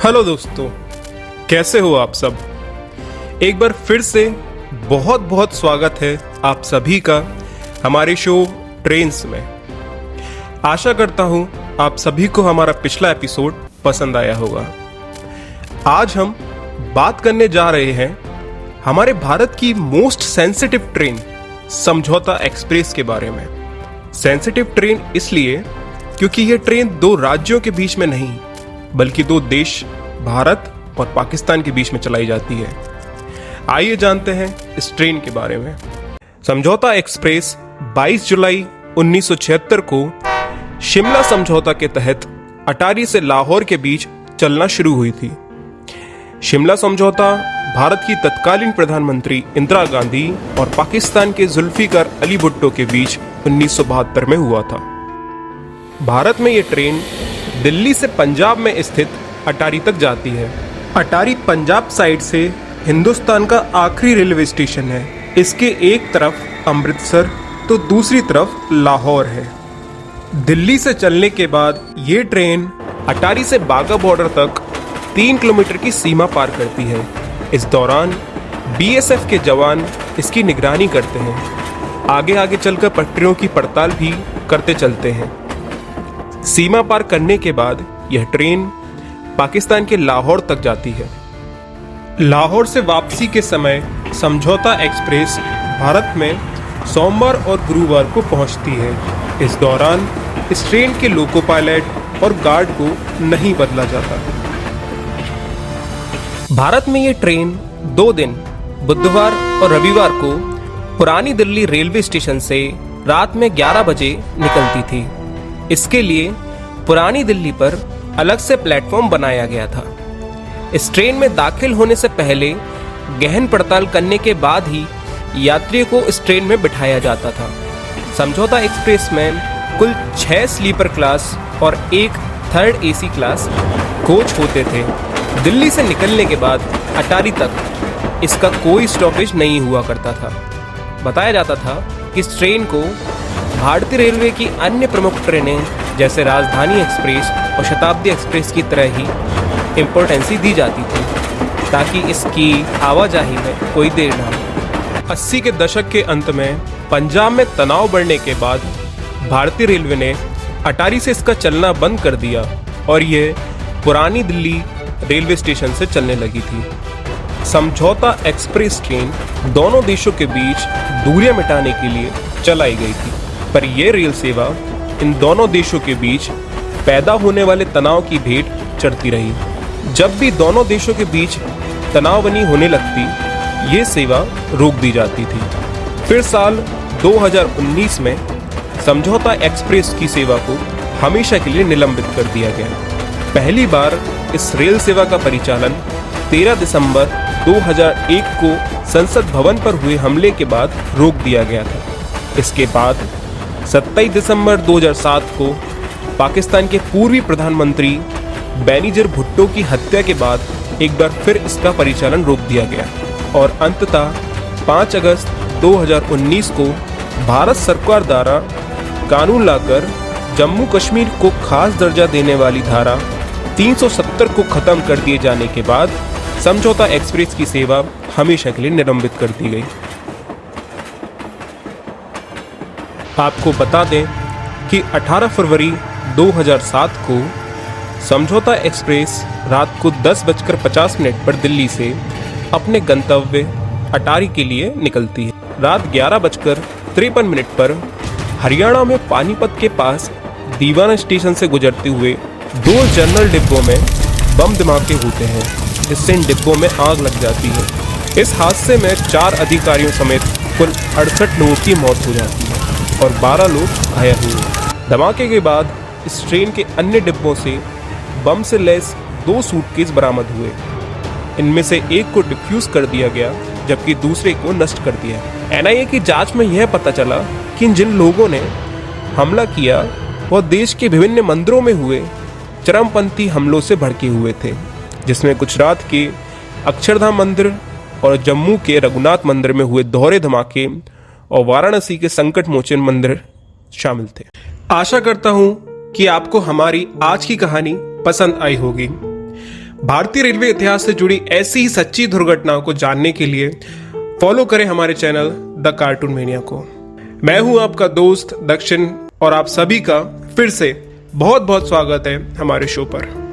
Hello दोस्तों, कैसे हो आप सब। एक बार फिर से बहुत बहुत स्वागत है आप सभी का हमारे शो ट्रेन्स में। आशा करता हूं आप सभी को हमारा पिछला एपिसोड पसंद आया होगा। आज हम बात करने जा रहे हैं हमारे भारत की मोस्ट सेंसिटिव ट्रेन समझौता एक्सप्रेस के बारे में। सेंसिटिव ट्रेन इसलिए क्योंकि यह ट्रेन दो राज्यों के बीच में नहीं बल्कि दो देश भारत और पाकिस्तान के बीच में चलाई जाती है। आइए जानते हैं इस ट्रेन के बारे में। समझौता एक्सप्रेस 22 जुलाई 1976 को शिमला समझौता के तहत अटारी से लाहौर के बीच चलना शुरू हुई थी। शिमला समझौता भारत की तत्कालीन प्रधानमंत्री इंदिरा गांधी और पाकिस्तान के जुल्फिकार अली भुट्टो के बीच 1972 में हुआ था। भारत में यह ट्रेन दिल्ली से पंजाब में स्थित अटारी तक जाती है। अटारी पंजाब साइड से हिंदुस्तान का आखिरी रेलवे स्टेशन है। इसके एक तरफ अमृतसर तो दूसरी तरफ लाहौर है। दिल्ली से चलने के बाद ये ट्रेन अटारी से बाघा बॉर्डर तक 3 किलोमीटर की सीमा पार करती है। इस दौरान बीएसएफ के जवान इसकी निगरानी करते हैं। आगे आगे चलकर पटरियों की पड़ताल भी करते चलते हैं। सीमा पार करने के बाद यह ट्रेन पाकिस्तान के लाहौर तक जाती है। लाहौर से वापसी के समय समझौता एक्सप्रेस भारत में सोमवार और गुरुवार को पहुंचती है। इस दौरान इस ट्रेन के लोको पायलट और गार्ड को नहीं बदला जाता। भारत में यह ट्रेन 2 दिन बुधवार और रविवार को पुरानी दिल्ली रेलवे स्टेशन से रात में 11 बजे निकलती थी। इसके लिए पुरानी दिल्ली पर अलग से प्लेटफॉर्म बनाया गया था। इस ट्रेन में दाखिल होने से पहले गहन पड़ताल करने के बाद ही यात्रियों को इस ट्रेन में बिठाया जाता था। समझौता एक्सप्रेस में कुल 6 स्लीपर क्लास और 1 थर्ड एसी क्लास कोच होते थे। दिल्ली से निकलने के बाद अटारी तक इसका कोई स्टॉपेज नहीं हुआ करता था। बताया जाता था कि इस ट्रेन को भारतीय रेलवे की अन्य प्रमुख ट्रेनें जैसे राजधानी एक्सप्रेस और शताब्दी एक्सप्रेस की तरह ही इम्पोर्टेंसी दी जाती थी ताकि इसकी आवाजाही में कोई देर ना हो। 80 के दशक के अंत में पंजाब में तनाव बढ़ने के बाद भारतीय रेलवे ने अटारी से इसका चलना बंद कर दिया और ये पुरानी दिल्ली रेलवे स्टेशन से चलने लगी थी। समझौता एक्सप्रेस ट्रेन दोनों देशों के बीच दूरियां मिटाने के लिए चलाई गई थी, पर यह रेल सेवा इन दोनों देशों के बीच पैदा होने वाले तनाव की भेंट चढ़ती रही। जब भी दोनों देशों के बीच तनावबनी होने लगती, ये सेवा रोक दी जाती थी। फिर साल 2019 में समझौता एक्सप्रेस की सेवा को हमेशा के लिए निलंबित कर दिया गया। पहली बार इस रेल सेवा का परिचालन 13 दिसंबर 2001 को संसद भवन पर हुए हमले के बाद रोक दिया गया था। इसके बाद 27 दिसंबर 2007 को पाकिस्तान के पूर्वी प्रधानमंत्री बेनजीर भुट्टो की हत्या के बाद एक बार फिर इसका परिचालन रोक दिया गया और अंततः 5 अगस्त 2019 को भारत सरकार द्वारा कानून लाकर जम्मू कश्मीर को खास दर्जा देने वाली धारा 370 को खत्म कर दिए जाने के बाद समझौता एक्सप्रेस की सेवा हमेशा के लिए निलंबित कर दी गई। आपको बता दें कि 18 फरवरी 2007 को समझौता एक्सप्रेस रात को 10:50 पर दिल्ली से अपने गंतव्य अटारी के लिए निकलती है। रात 11:53 पर हरियाणा में पानीपत के पास दीवाना स्टेशन से गुजरते हुए 2 जनरल डिब्बों में बम धमाके होते हैं, जिससे इन डिब्बों में आग लग जाती है। इस हादसे में 4 अधिकारियों समेत कुल 68 लोगों की मौत हो जाती है और 12 लोग घायल हुए। धमाके के बाद इस ट्रेन के अन्य डिब्बों से बम से लैस 2 सूटकेस बरामद हुए। इनमें से एक को डिफ्यूज कर दिया गया जबकि दूसरे को नष्ट कर दिया। एनआईए की जांच में यह पता चला कि जिन लोगों ने हमला किया वह देश के विभिन्न मंदिरों में हुए चरमपंथी हमलों से भड़के हुए थे, जिसमें गुजरात के अक्षरधाम मंदिर और जम्मू के रघुनाथ मंदिर में हुए दोहरे धमाके और वाराणसी के संकट मोचन मंदिर शामिल थे। आशा करता हूं कि आपको हमारी आज की कहानी पसंद आई होगी। भारतीय रेलवे इतिहास से जुड़ी ऐसी ही सच्ची दुर्घटनाओं को जानने के लिए फॉलो करें हमारे चैनल द कार्टून मेनिया को। मैं हूं आपका दोस्त दक्षिण और आप सभी का फिर से बहुत बहुत स्वागत है हमारे शो पर।